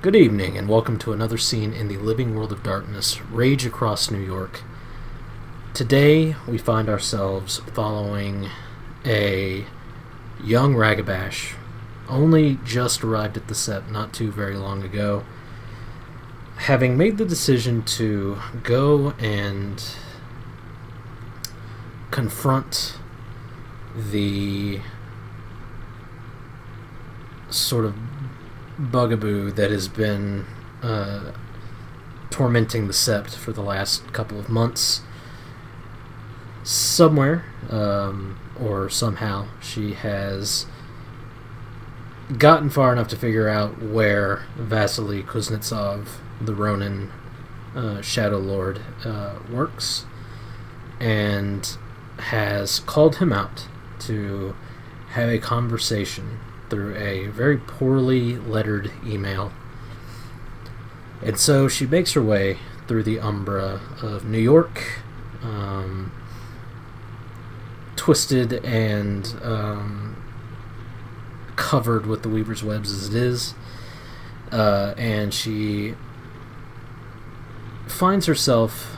Good evening, and welcome to another scene in the living world of darkness, rage across New York. Today, we find ourselves following a young Ragabash, only just arrived at the set not too very long ago, having made the decision to go and confront the sort of bugaboo that has been tormenting the sept for the last couple of months. Somewhere, or somehow, she has gotten far enough to figure out where Vasili Kuznetsov, the Ronin Shadow Lord, works, and has called him out to have a conversation through a very poorly lettered email. And so she makes her way through the umbra of New York, twisted and covered with the weaver's webs as it is, and she finds herself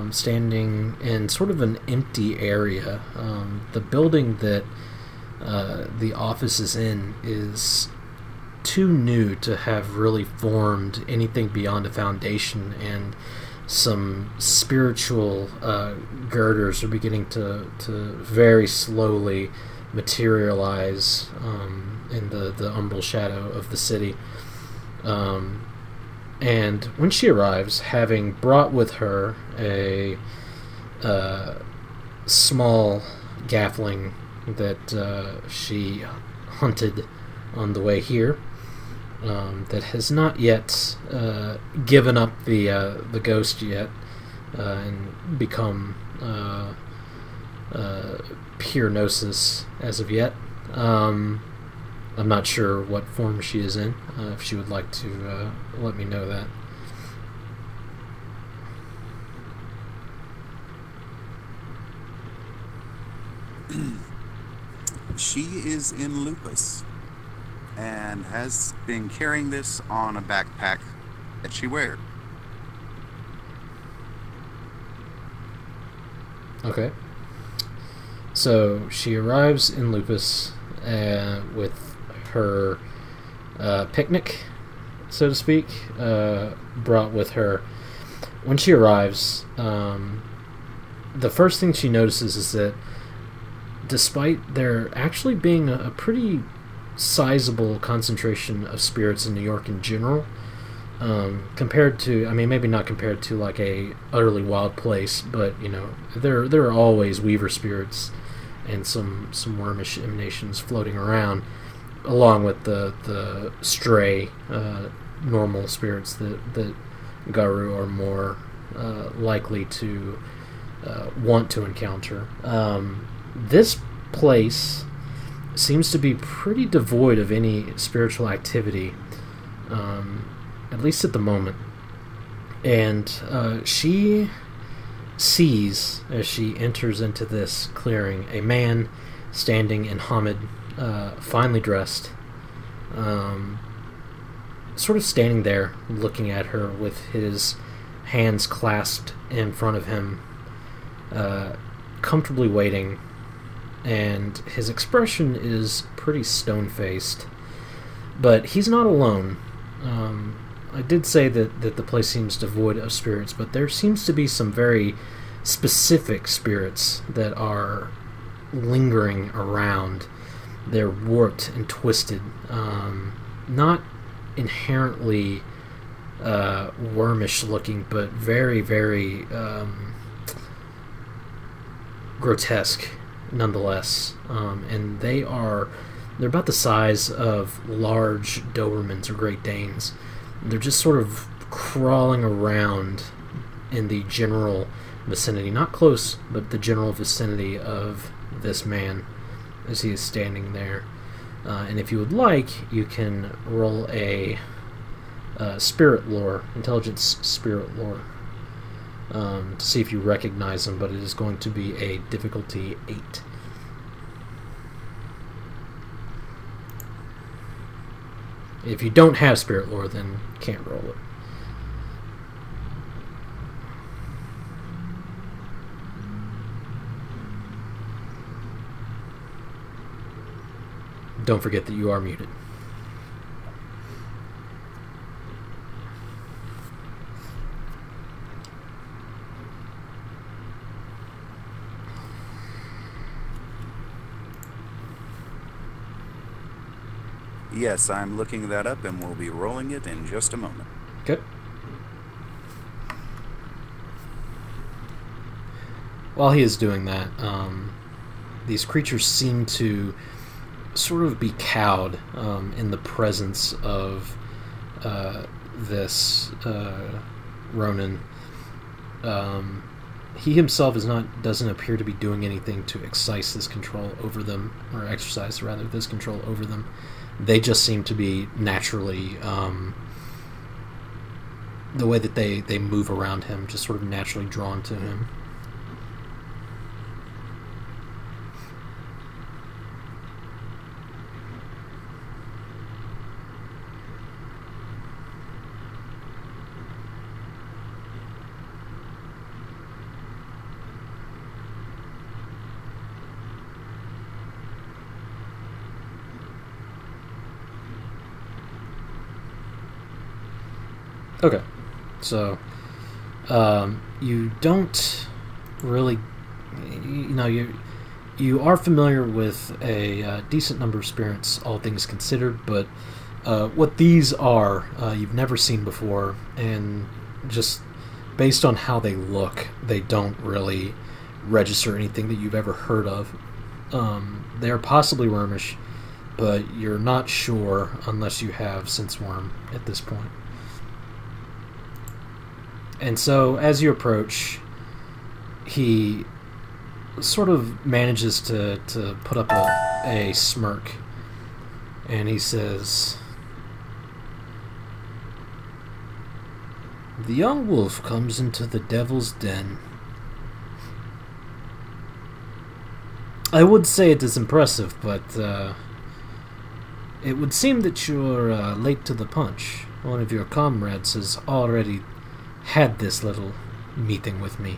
standing in sort of an empty area. The building that the office is in is too new to have really formed anything beyond a foundation, and some spiritual girders are beginning to very slowly materialize in the umbral shadow of the city. And when she arrives, having brought with her a small gaffling that she hunted on the way here, that has not yet given up the ghost yet, and become pure gnosis as of yet. I'm not sure what form she is in. If she would like to let me know that. She is in lupus and has been carrying this on a backpack that she wears. Okay. So she arrives in lupus with her picnic, so to speak, brought with her. When she arrives, the first thing she notices is that despite there actually being a pretty sizable concentration of spirits in New York in general, compared to, I mean, maybe not compared to like a utterly wild place, but you know, there are always weaver spirits and some wormish emanations floating around, along with the stray normal spirits that Garu are more likely to want to encounter. This place seems to be pretty devoid of any spiritual activity, at least at the moment. And she sees, as she enters into this clearing, a man standing in Hamid, finely dressed, sort of standing there looking at her with his hands clasped in front of him, comfortably waiting. And his expression is pretty stone-faced. But he's not alone. I did say that the place seems devoid of spirits, but there seems to be some very specific spirits that are lingering around. They're warped and twisted. Not inherently wormish looking, but very, very grotesque nonetheless. And they're about the size of large Dobermans or Great Danes. They're just sort of crawling around in the general vicinity, not close, but the general vicinity of this man as he is standing there. And if you would like, you can roll a spirit lore, intelligence spirit lore, to see if you recognize him, but it is going to be a difficulty 8. If you don't have spirit lore, then can't roll it. Don't forget that you are muted. Yes, I'm looking that up and we'll be rolling it in just a moment. Okay. While he is doing that, these creatures seem to sort of be cowed in the presence of this Ronin. He himself doesn't appear to be doing anything to exercise this control over them, or exercise rather this control over them. They just seem to be naturally, the way that they move around him, just sort of naturally drawn to him. Okay, so you don't really, you are familiar with a decent number of spirits, all things considered, but what these are, you've never seen before, and just based on how they look, they don't really register anything that you've ever heard of. They are possibly wormish, but you're not sure unless you have sense worm at this point. And so, as you approach, he sort of manages to put up a smirk, and he says, "The young wolf comes into the devil's den. I would say it is impressive, but it would seem that you're late to the punch. One of your comrades has already had this little meeting with me.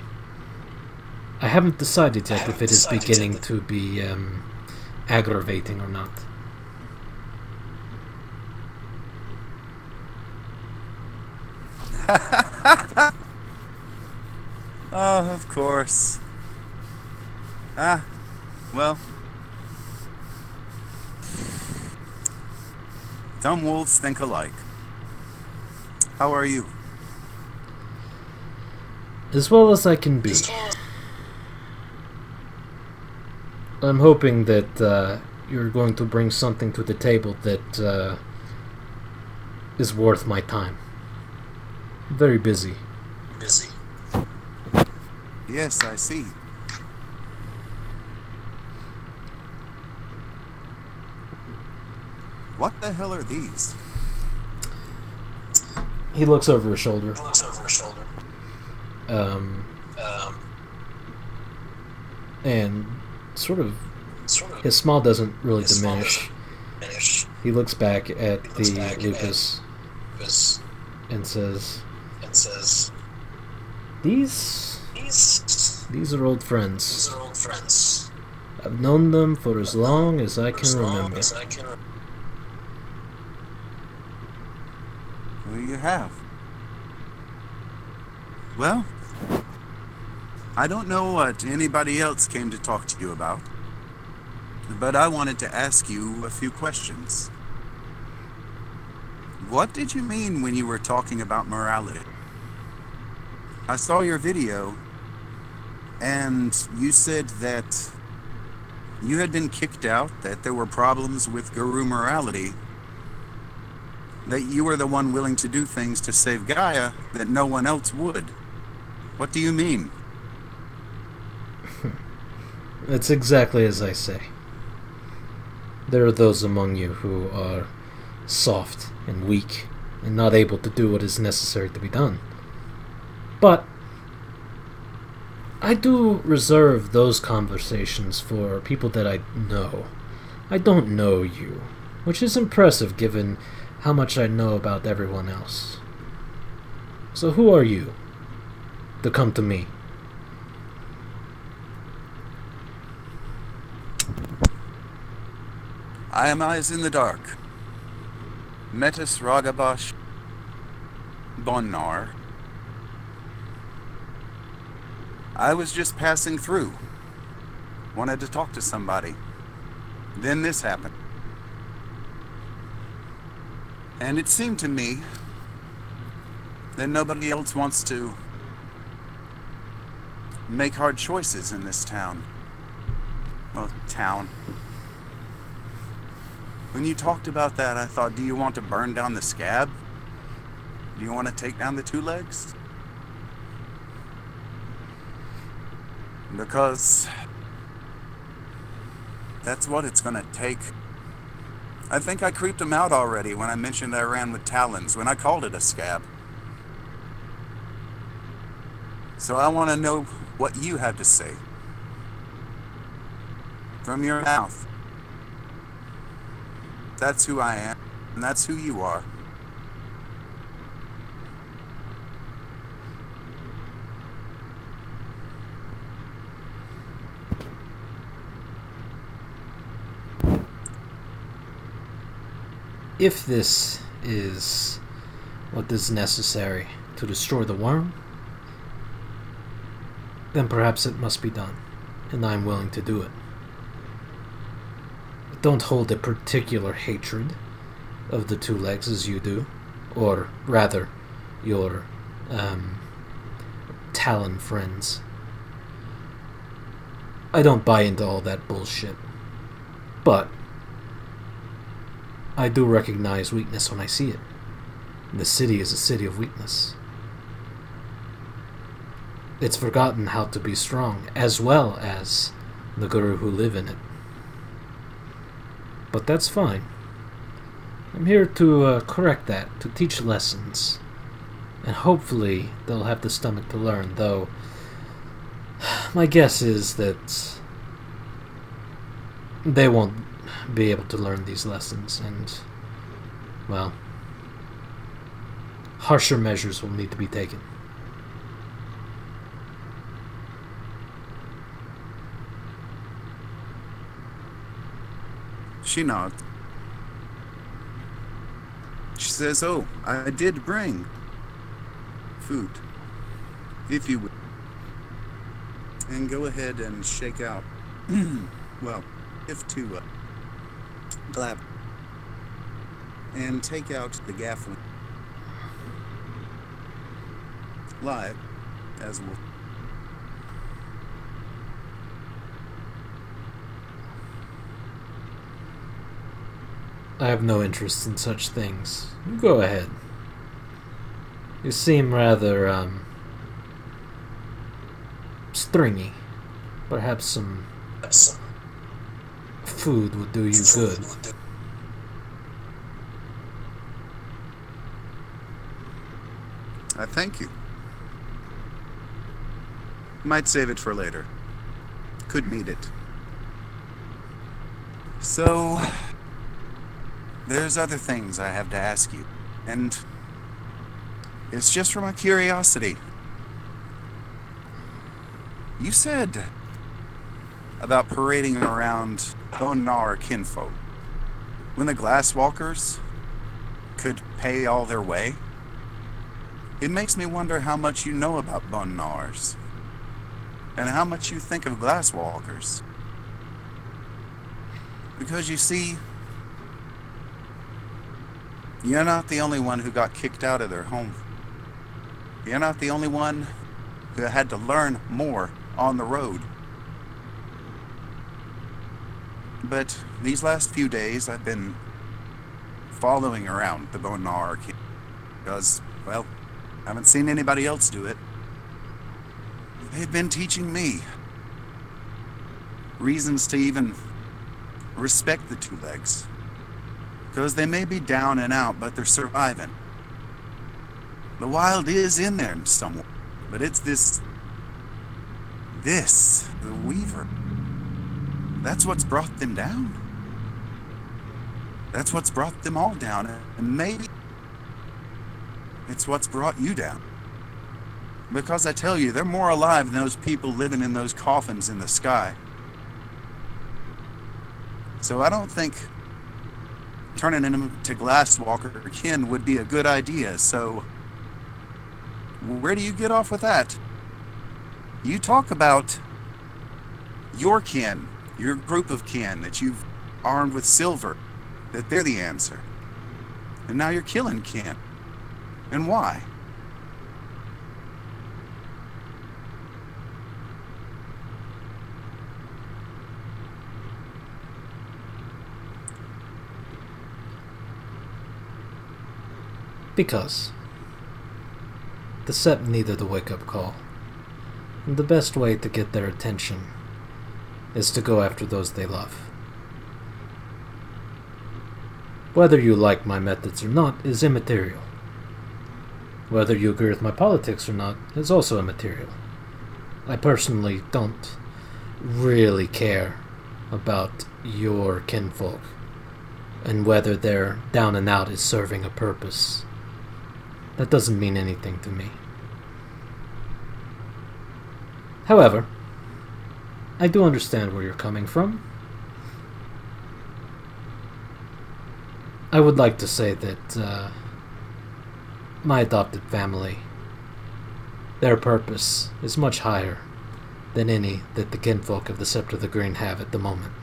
I haven't decided yet if it is beginning to be aggravating or not." Oh, of course. Well. Dumb wolves think alike. How are you? As well as I can be. I'm hoping that you're going to bring something to the table that is worth my time. Very busy. Yes, I see. What the hell are these? He looks over his shoulder. And sort of his smile doesn't really diminish. He looks back at the lupus and says, These are old friends. I've known them for as long as I can remember." Well, you have. Well, I don't know what anybody else came to talk to you about, but I wanted to ask you a few questions. What did you mean when you were talking about morality? I saw your video, and you said that you had been kicked out, that there were problems with Guru morality, that you were the one willing to do things to save Gaia that no one else would. What do you mean? It's exactly as I say. There are those among you who are soft and weak and not able to do what is necessary to be done. But I do reserve those conversations for people that I know. I don't know you, which is impressive given how much I know about everyone else. So who are you to come to me? I am Eyes in the Dark. Metis Ragabash Bonnar. I was just passing through. Wanted to talk to somebody. Then this happened. And it seemed to me that nobody else wants to make hard choices in this town. Well, town. When you talked about that, I thought, do you want to burn down the scab? Do you want to take down the two legs? Because that's what it's going to take. I think I creeped him out already when I mentioned I ran with talons, when I called it a scab. So I want to know what you have to say. From your mouth. That's who I am, and that's who you are. If this is what is necessary to destroy the worm, then perhaps it must be done, and I am willing to do it. I don't hold a particular hatred of the two legs as you do, or rather, your Talon friends. I don't buy into all that bullshit, but I do recognize weakness when I see it. The city is a city of weakness. It's forgotten how to be strong, as well as the Guru who live in it. But that's fine. I'm here to correct that, to teach lessons. And hopefully they'll have the stomach to learn, though my guess is that they won't be able to learn these lessons, and, well, harsher measures will need to be taken. She nods. She says, oh, I did bring food, if you would. And go ahead and shake out. Well, if to glab. And take out the gaffling. Live, as well. I have no interest in such things. You go ahead. You seem rather, stringy. Perhaps some food would do you good. I thank you. Might save it for later. Could need it. So, there's other things I have to ask you, and it's just for my curiosity. You said about parading around Bonar kinfolk, when the Glasswalkers could pay all their way. It makes me wonder how much you know about Bonars, and how much you think of Glasswalkers. Because you see, you're not the only one who got kicked out of their home. You're not the only one who had to learn more on the road. But these last few days, I've been following around the Bonar because, well, I haven't seen anybody else do it. They've been teaching me reasons to even respect the two legs. Because they may be down and out, but they're surviving. The wild is in there somewhere, but it's this, the Weaver. That's what's brought them down. That's what's brought them all down, and maybe it's what's brought you down. Because I tell you, they're more alive than those people living in those coffins in the sky. So I don't think turning him to Glasswalker kin would be a good idea. So where do you get off with that? You talk about your kin, your group of kin that you've armed with silver, that they're the answer. And now you're killing kin. And why? Because the Sept needed a wake-up call, and the best way to get their attention is to go after those they love. Whether you like my methods or not is immaterial. Whether you agree with my politics or not is also immaterial. I personally don't really care about your kinfolk, and whether their down and out is serving a purpose. That doesn't mean anything to me. However, I do understand where you're coming from. I would like to say that my adopted family, their purpose is much higher than any that the kinfolk of the Scepter of the Green have at the moment.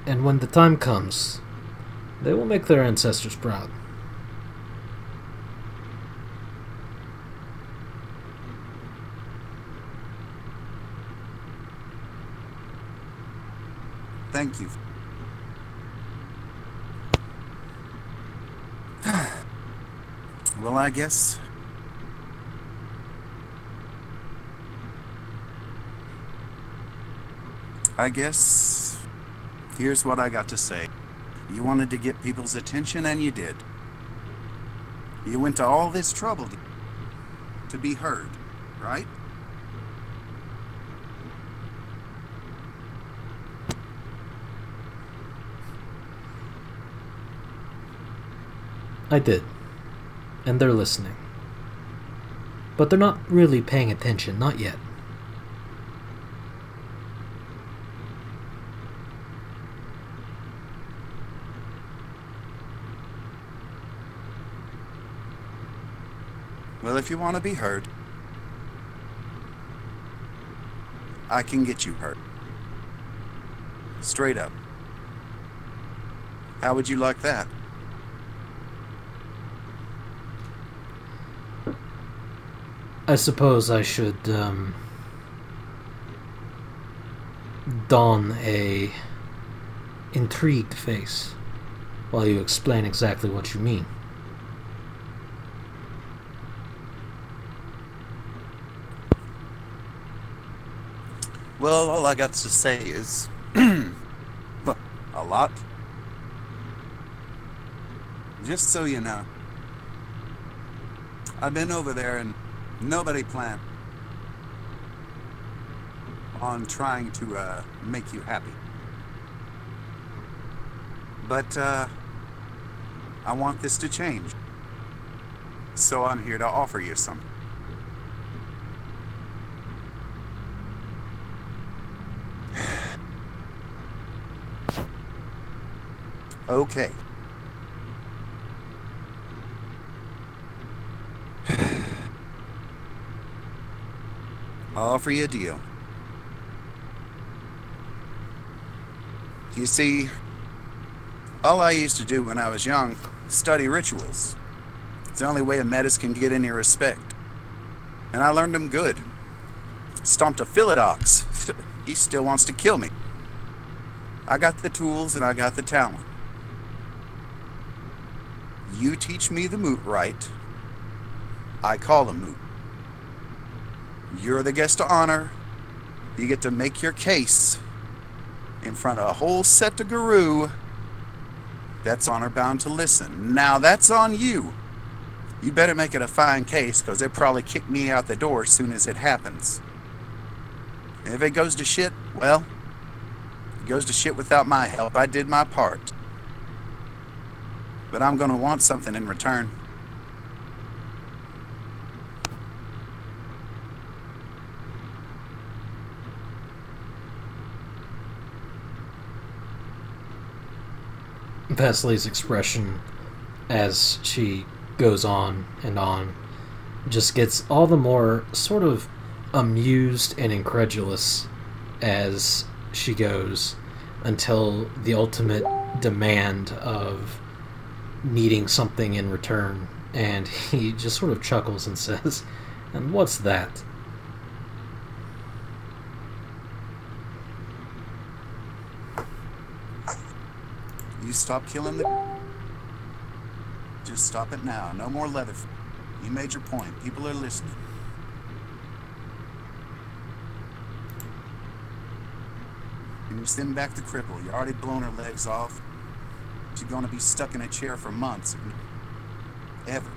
And when the time comes, they will make their ancestors proud. Thank you. Well, I guess here's what I got to say. You wanted to get people's attention, and you did. You went to all this trouble to be heard, right? I did. And they're listening. But they're not really paying attention, not yet. Well, if you want to be heard, I can get you heard. Straight up. How would you like that? I suppose I should, don a intrigued face while you explain exactly what you mean. Well, all I got to say is a lot. Just so you know, I've been over there and nobody planned on trying to make you happy. But I want this to change. So I'm here to offer you something. Okay. I'll offer you a deal. You see, all I used to do when I was young, study rituals. It's the only way a metis can get any respect. And I learned them good. Stomped a Philodox. He still wants to kill me. I got the tools and I got the talent. You teach me the moot right. I call them moot. You're the guest of honor. You get to make your case in front of a whole set of guru that's honor bound to listen. Now that's on you. You better make it a fine case, because they'll probably kick me out the door as soon as it happens. If it goes to shit, well, goes to shit without my help. I did my part. But I'm gonna want something in return. Vasily's expression as she goes on and on just gets all the more sort of amused and incredulous as she goes, until the ultimate demand of needing something in return, and he just sort of chuckles and says, "And what's that?" You stop killing the... Just stop it now. No more leather. You made your point. People are listening. Can you send back the cripple? You already blown her legs off. She's gonna be stuck in a chair for months. Ever.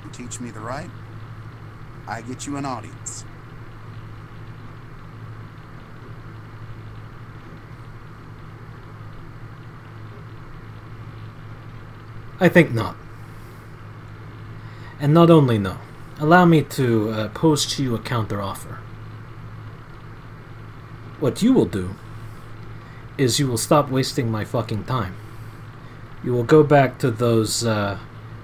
You teach me the right, I get you an audience. I think not. And not only no, allow me to pose to you a counter-offer. What you will do is you will stop wasting my fucking time. You will go back to those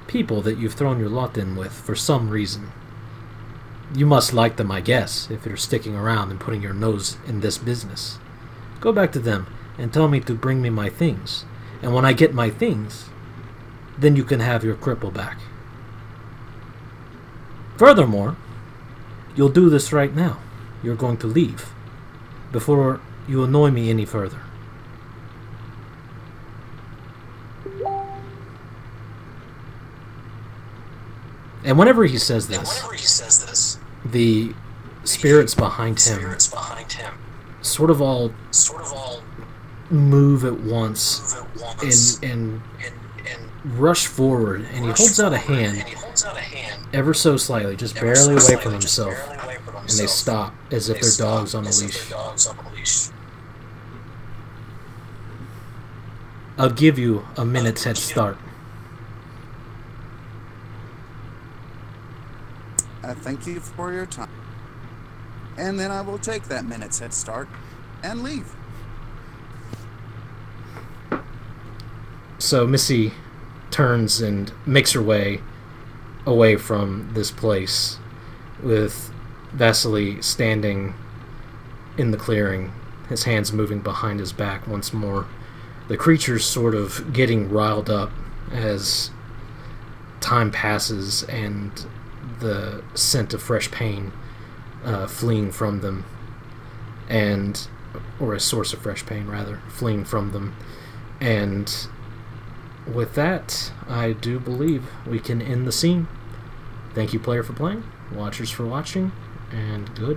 people that you've thrown your lot in with for some reason. You must like them, I guess, if you're sticking around and putting your nose in this business. Go back to them and tell me to bring me my things. And when I get my things, then you can have your cripple back. Furthermore, you'll do this right now. You're going to leave before you annoy me any further. And whenever he says this, the spirits behind him sort of all move at once and rush forward, and he holds out a hand ever so slightly, just barely away from himself, and they stop as if they're dogs on a leash. I'll give you a minute's head start. I thank you for your time. And then I will take that minute's head start and leave. So Missy turns and makes her way away from this place, with Vasili standing in the clearing, his hands moving behind his back once more. The creature's sort of getting riled up as time passes, and the scent of fresh pain fleeing from them, or a source of fresh pain rather, fleeing from them. And with that, I do believe we can end the scene. Thank you, player, for playing, watchers for watching, and good